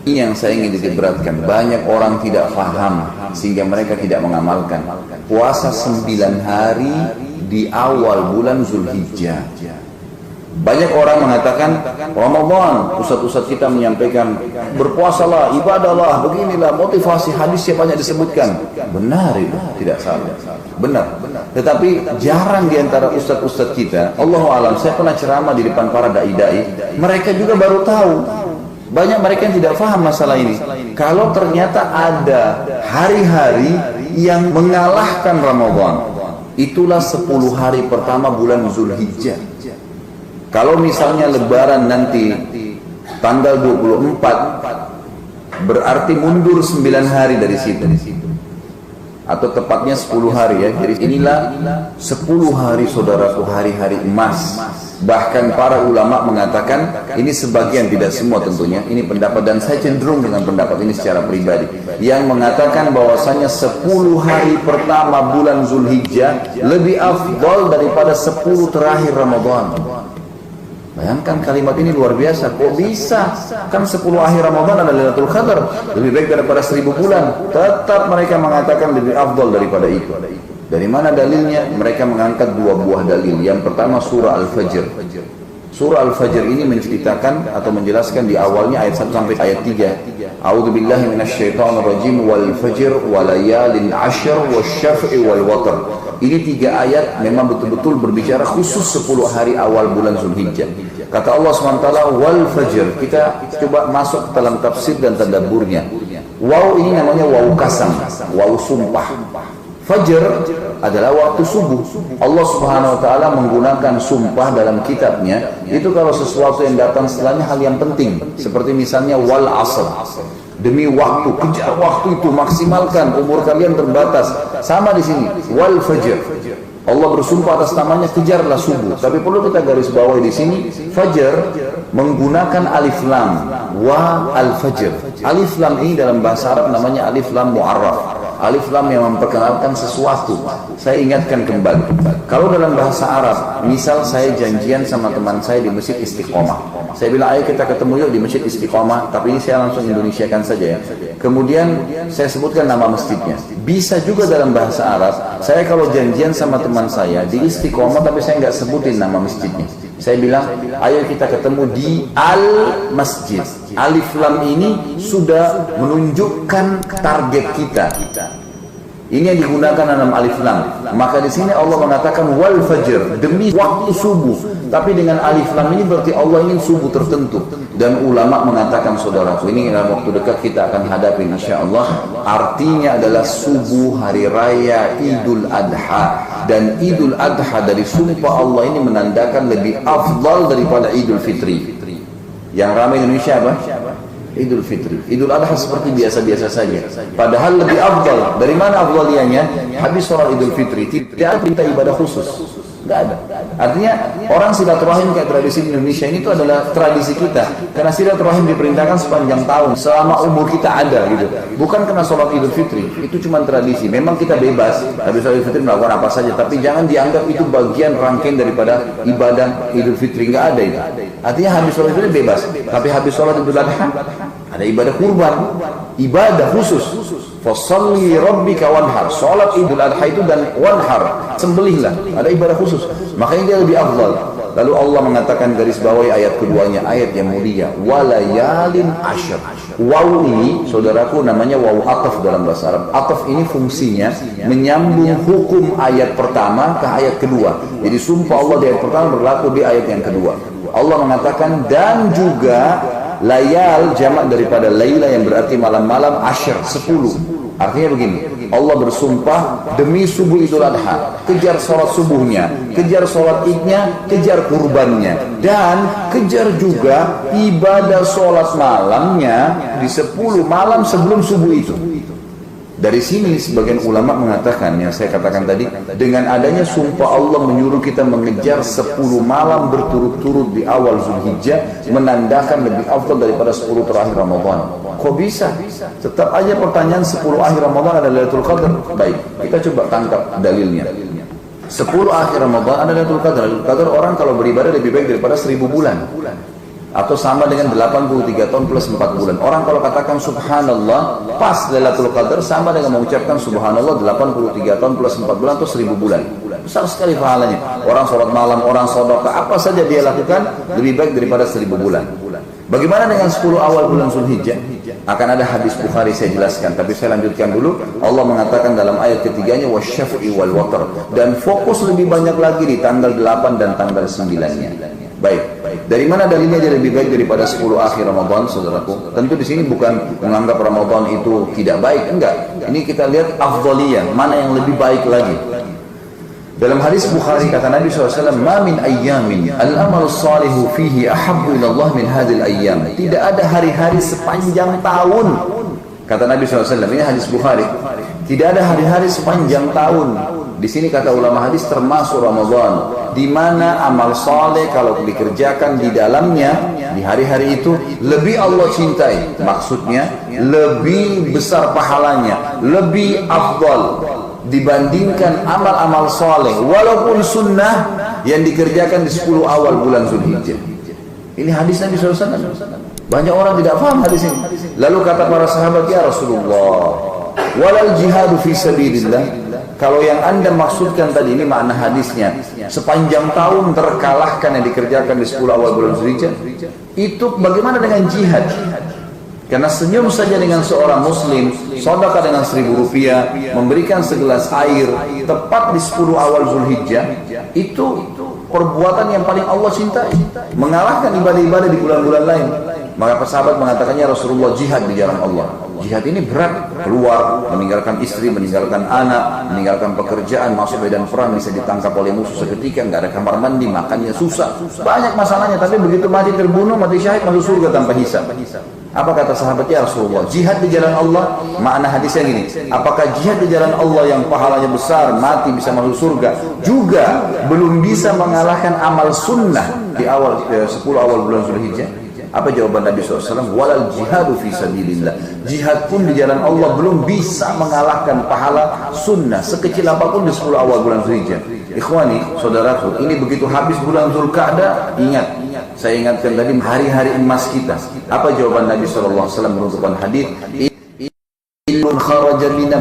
Ini yang saya ingin titik beratkan. Banyak orang tidak paham sehingga mereka tidak mengamalkan. Puasa 9 hari di awal bulan Zulhijjah. Banyak orang mengatakan Ramadan, ustaz-ustaz kita menyampaikan berpuasalah, ibadahlah, beginilah, motivasi, hadisnya banyak disebutkan. Benar itu, tidak salah. Benar. Tetapi jarang diantara ustaz-ustaz kita, Allahu a'lam, saya pernah ceramah di depan para dai-dai, mereka juga baru tahu. Banyak mereka yang tidak paham masalah ini. Kalau ternyata ada hari-hari yang mengalahkan Ramadan, itulah 10 hari pertama bulan Zulhijjah. Kalau misalnya lebaran nanti tanggal 24, berarti mundur 9 hari dari situ. Atau tepatnya 10 hari ya. Jadi inilah 10 hari saudaraku, hari-hari emas. Bahkan para ulama mengatakan, ini sebagian, tidak semua tentunya, ini pendapat, dan saya cenderung dengan pendapat ini secara pribadi, yang mengatakan bahwasanya 10 hari pertama bulan Zulhijjah lebih afdal daripada 10 terakhir Ramadan. Bayangkan kalimat ini luar biasa. Kok bisa? Kan 10 akhir Ramadan adalah Lailatul Qadar, lebih baik daripada 1000 bulan. Tetap mereka mengatakan lebih afdal daripada itu. Dari mana dalilnya? Mereka mengangkat 2 buah dalil. Yang pertama surah Al-Fajr. Surah Al-Fajr ini menceritakan atau menjelaskan di awalnya ayat 1 sampai ayat 3. A'udzubillahi minasyaitonirrajim, wal fajr walayalin 'ashr wasyaf'i wal watr. Ini 3 ayat memang betul-betul berbicara khusus 10 hari awal bulan Zulhijjah. Kata Allah SWT, wal fajr. Kita coba masuk ke dalam tafsir dan tadabburnya. Waw ini namanya waw kasam, waw sumpah. Fajr adalah waktu subuh. Allah Subhanahu wa taala menggunakan sumpah dalam kitabnya itu kalau sesuatu yang datang setelahnya hal yang penting, seperti misalnya wal asr. Demi waktu, kejar waktu itu, maksimalkan, umur kalian terbatas. Sama di sini, wal fajr. Allah bersumpah atas namanya, kejarlah subuh. Tapi perlu kita garis bawahi di sini, fajr menggunakan alif lam, wa al fajr. Alif lam ini dalam bahasa Arab namanya alif lam mu'arraf. Alif lam yang memperkenalkan sesuatu. Saya ingatkan kembali, kalau dalam bahasa Arab, misal saya janjian sama teman saya di Masjid Istiqomah, saya bilang ayo kita ketemu yuk di Masjid Istiqomah, tapi ini saya langsung Indonesiakan saja ya. Kemudian saya sebutkan nama masjidnya. Bisa juga dalam bahasa Arab, saya kalau janjian sama teman saya di Istiqomah tapi saya nggak sebutin nama masjidnya, saya bilang ayo kita ketemu di Al-Masjid. Alif lam ini sudah menunjukkan target kita. Ini yang digunakan dalam alif lam. Maka di sini Allah mengatakan wal fajr, demi waktu subuh. Tapi dengan alif lam ini berarti Allah ingin subuh tertentu. Dan ulama mengatakan, saudaraku, ini dalam waktu dekat kita akan hadapi insyaallah. Artinya adalah subuh hari raya Idul Adha. Dan Idul Adha dari sumpah Allah ini menandakan lebih afdal daripada Idul Fitri. Yang ramai Indonesia apa? Idul Fitri. Idul Adha seperti biasa-biasa saja. Padahal lebih afdal. Dari mana afdaliannya? Habis sholat Idul Fitri tidak ada perintah ibadah khusus. Tidak ada. Artinya orang silaturahim kayak tradisi Indonesia ini itu adalah tradisi kita. Karena silaturahim diperintahkan sepanjang tahun, selama umur kita ada gitu. Bukan karena sholat Idul Fitri. Itu cuma tradisi. Memang kita bebas habis sholat Idul Fitri melakukan apa saja, tapi jangan dianggap itu bagian rangkaian daripada ibadah Idul Fitri. Enggak ada itu. Artinya habis sholat Idul Fitri bebas. Tapi habis sholat Idul Adha ada ibadah kurban, ibadah khusus. Fasalli rabbika wanhar. Salat Idul Adha itu dan wanhar, sembelihlah, ada ibadah khusus. Makanya dia lebih afdal. Lalu Allah mengatakan garis bawahi ayat keduanya, ayat yang mulia, walayalin ashr. Waw ini, saudaraku, namanya waw ataf dalam bahasa Arab. Ataf ini fungsinya menyambung hukum ayat pertama ke ayat kedua. Jadi sumpah Allah di ayat pertama berlaku di ayat yang kedua. Allah mengatakan dan juga layal jamak daripada laila yang berarti malam-malam, ashr 10. Artinya begini, Allah bersumpah demi subuh Idul Adha, kejar sholat subuhnya, kejar sholat idnya, kejar kurbannya, dan kejar juga ibadah sholat malamnya di 10 malam sebelum subuh itu. Dari sini sebagian ulama mengatakan, yang saya katakan tadi, dengan adanya sumpah Allah menyuruh kita mengejar 10 malam berturut-turut di awal Zulhijjah, menandakan lebih afdal daripada 10 terakhir Ramadan. Kok bisa? Tetap aja pertanyaan 10 akhir Ramadan adalah Lailatul Qadar. Baik, kita coba tangkap dalilnya. 10 akhir Ramadan adalah Lailatul Qadar. Lailatul Qadar orang kalau beribadah lebih baik daripada 1000 bulan. atau sama dengan 83 tahun plus 4 bulan. Orang kalau katakan subhanallah pas Lailatul Qadar sama dengan mengucapkan subhanallah 83 tahun plus 4 bulan atau 1000 bulan. Besar sekali pahalanya. Orang sholat malam, orang sedekah, apa saja dia lakukan lebih baik daripada 1000 bulan. Bagaimana dengan 10 awal bulan Zulhijjah? Akan ada hadis Bukhari saya jelaskan, tapi saya lanjutkan dulu. Allah mengatakan dalam ayat ketiganya wasyaf'i wal watr, dan fokus lebih banyak lagi di tanggal 8 dan tanggal 9-nya. Baik. Dari mana dalilnya dia lebih baik daripada 10 akhir Ramadan, saudaraku? Tentu di sini bukan menganggap Ramadan itu tidak baik, enggak. Ini kita lihat afdaliyah, mana yang lebih baik lagi. Dalam hadis Bukhari kata Nabi SAW, "Ma min ayyamin al-amal salihu fihi ahabbu ila Allah min hadhil ayyam." Tidak ada hari-hari sepanjang tahun. Kata Nabi SAW, ini hadis Bukhari. Tidak ada hari-hari sepanjang tahun. Di sini kata ulama hadis termasuk Ramadan, di mana amal saleh kalau dikerjakan di dalamnya di hari-hari itu lebih Allah cintai. Maksudnya lebih besar pahalanya, lebih afdal dibandingkan amal-amal saleh walaupun sunnah yang dikerjakan di 10 awal bulan Zulhijjah. Ini hadis Nabi SAW. Banyak orang tidak paham hadis ini. Lalu kata para sahabat, ya Rasulullah, walal jihadu fi sabilillah. Kalau yang anda maksudkan tadi ini makna hadisnya, sepanjang tahun terkalahkan yang dikerjakan di 10 awal bulan Zulhijjah, itu bagaimana dengan jihad? Karena senyum saja dengan seorang muslim, sedekah dengan 1000 rupiah, memberikan segelas air tepat di 10 awal Zulhijjah, itu perbuatan yang paling Allah cintai, mengalahkan ibadah-ibadah di bulan-bulan lain. Maka sahabat mengatakannya, Rasulullah, jihad di jalan Allah. Jihad ini berat, keluar, meninggalkan istri, meninggalkan anak, meninggalkan pekerjaan, masuk medan perang, bisa ditangkap oleh musuh seketika, nggak ada kamar mandi, makannya susah, banyak masalahnya. Tapi begitu mati terbunuh, mati syahid, masuk surga tanpa hisab. Apa kata sahabat, ya Rasulullah, jihad di jalan Allah, makna hadisnya gini, apakah jihad di jalan Allah yang pahalanya besar, mati bisa masuk surga, juga belum bisa mengalahkan amal sunnah di awal 10 awal bulan Zulhijjah? Apa jawaban Nabi SAW? Walal jihadu fi sabilillah. Jihad pun di jalan Allah belum bisa mengalahkan pahala sunnah sekecil apapun di 10 awal bulan Zulhijjah. Ikhwani, saudaraku, ini begitu habis bulan Zulqa'dah, ingat, saya ingatkan tadi hari-hari emas kita. Apa jawaban Nabi SAW menunjukkan hadis? Ilmun kharaja min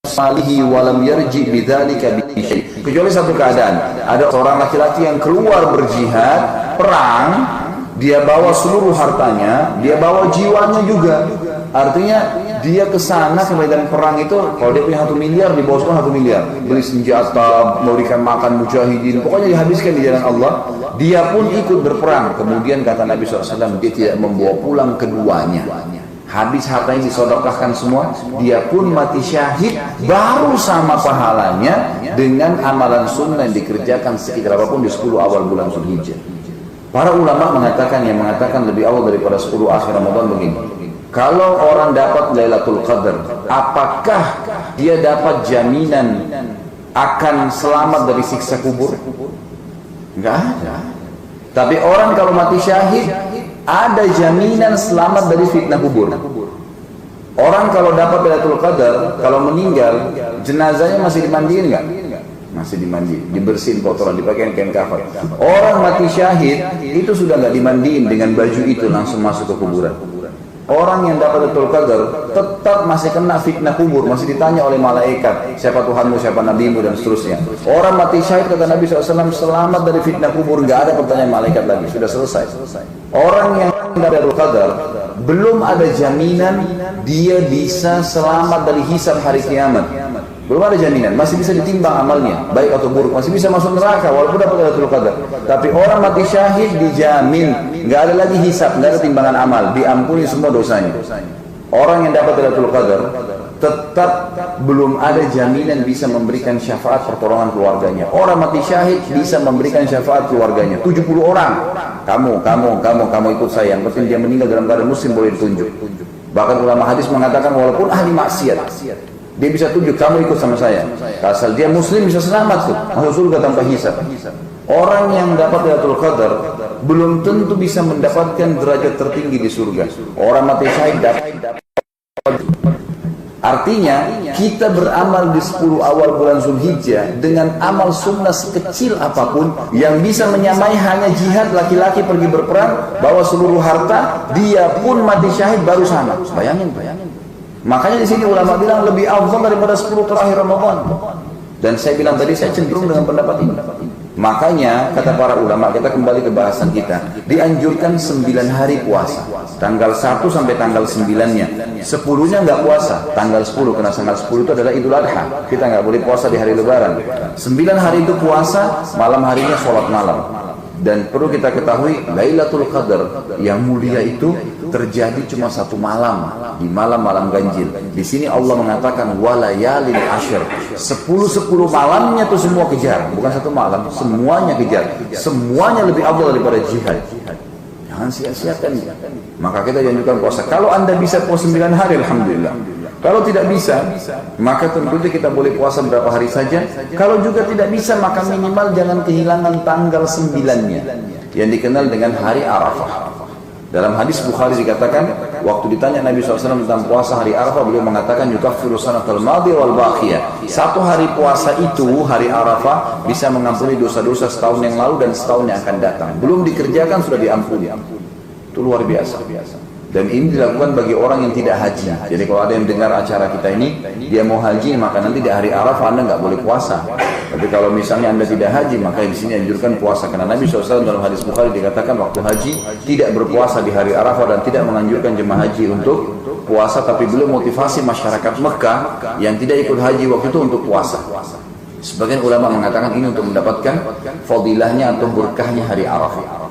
salihi wa lam yarji bidzalika bi syai'. Kecuali satu keadaan, ada seorang laki-laki yang keluar berjihad, perang, dia bawa seluruh hartanya, dia bawa jiwanya juga. Artinya dia ke sana ke medan perang itu, kalau dia punya 1 miliar, dibawa semua 1 miliar, beli senjata, memberikan makan mujahidin, pokoknya dihabiskan di jalan Allah. Dia pun ikut berperang. Kemudian kata Nabi SAW, dia tidak membawa pulang keduanya. Habis hartanya disodokahkan semua, dia pun mati syahid, baru sama pahalanya dengan amalan sunnah yang dikerjakan sekitar apapun di 10 awal bulan Zulhijjah. Para ulama mengatakan, yang mengatakan lebih awal daripada 10 akhir Ramadan begini. Kalau orang dapat Lailatul Qadar, apakah dia dapat jaminan akan selamat dari siksa kubur? Enggak ada. Tapi orang kalau mati syahid, ada jaminan selamat dari fitnah kubur. Orang kalau dapat Lailatul Qadar, kalau meninggal, jenazahnya masih dimandiin enggak? Masih dimandiin, dibersihin kotoran, dipakai kain kafan. Orang mati syahid itu sudah nggak dimandiin dengan baju itu, langsung masuk ke kuburan. Orang yang dapat Lailatul Qadar tetap masih kena fitnah kubur, masih ditanya oleh malaikat, siapa Tuhanmu, siapa nabimu, dan seterusnya. Orang mati syahid kata Nabi SAW selamat dari fitnah kubur, nggak ada pertanyaan malaikat lagi, sudah selesai. Orang yang dapat Lailatul Qadar belum ada jaminan dia bisa selamat dari hisab hari kiamat. Belum ada jaminan, masih bisa ditimbang amalnya, baik atau buruk, masih bisa masuk neraka walaupun dapat Lailatul Qadar. Tapi orang mati syahid dijamin, nggak ada lagi hisab, nggak ada timbangan amal, diampuni semua dosanya. Orang yang dapat Lailatul Qadar tetap belum ada jaminan bisa memberikan syafaat pertolongan keluarganya. Orang mati syahid bisa memberikan syafaat keluarganya. 70 orang, kamu ikut saya. Yang penting dia meninggal dalam keadaan muslim boleh ditunjuk. Bahkan ulama hadis mengatakan walaupun ahli maksiat, dia bisa tunjuk, kamu ikut sama saya. Asal dia muslim bisa selamat tuh, masuk surga tanpa hisab. Orang yang dapat Lailatul Qadar belum tentu bisa mendapatkan derajat tertinggi di surga. Orang mati syahid dapat Artinya kita beramal di 10 awal bulan Zulhijjah dengan amal sunnah sekecil apapun yang bisa menyamai hanya jihad, laki-laki pergi berperang bawa seluruh harta, dia pun mati syahid baru sama. Bayangin. Makanya di sini ulama bilang lebih afdal daripada 10 terakhir Ramadan. Dan saya bilang tadi saya cenderung dengan pendapat ini. Makanya kata para ulama, kita kembali ke bahasan kita, dianjurkan 9 hari puasa, tanggal 1 sampai tanggal 9-nya. 10-nya nggak puasa, tanggal 10, karena tanggal 10 itu adalah Idul Adha, kita nggak boleh puasa di hari Lebaran. 9 hari itu puasa, malam harinya sholat malam. Dan perlu kita ketahui, Lailatul Qadar yang mulia itu terjadi cuma 1 malam, di malam-malam ganjil. Di sini Allah mengatakan walayalin asyr, 10 malamnya itu semua kejar, bukan 1 malam, semuanya kejar, semuanya lebih afdal daripada jihad. Jangan sia-siakan. Maka kita janjikan puasa. Kalau Anda bisa puasa 9 hari, alhamdulillah. Kalau tidak bisa, maka tentunya kita boleh puasa berapa hari saja. Kalau juga tidak bisa, maka minimal jangan kehilangan tanggal 9-nya, yang dikenal dengan hari Arafah. Dalam hadis Bukhari dikatakan, waktu ditanya Nabi SAW tentang puasa hari Arafah, beliau mengatakan yukaffiru sanatal madhi wal baqiyah. 1 hari puasa itu, hari Arafah, bisa mengampuni dosa-dosa setahun yang lalu dan setahun yang akan datang. Belum dikerjakan sudah diampuni. Itu luar biasa. Dan ini dilakukan bagi orang yang tidak haji. Jadi kalau ada yang dengar acara kita ini, dia mau haji, maka nanti di hari Arafah Anda nggak boleh puasa. Tapi kalau misalnya Anda tidak haji, maka di sini anjurkan puasa. Karena Nabi SAW dalam hadis Bukhari dikatakan waktu haji tidak berpuasa di hari Arafah dan tidak menganjurkan jemaah haji untuk puasa. Tapi beliau motivasi masyarakat Mekah yang tidak ikut haji waktu itu untuk puasa. Sebagian ulama mengatakan ini untuk mendapatkan fadilahnya atau berkahnya hari Arafah.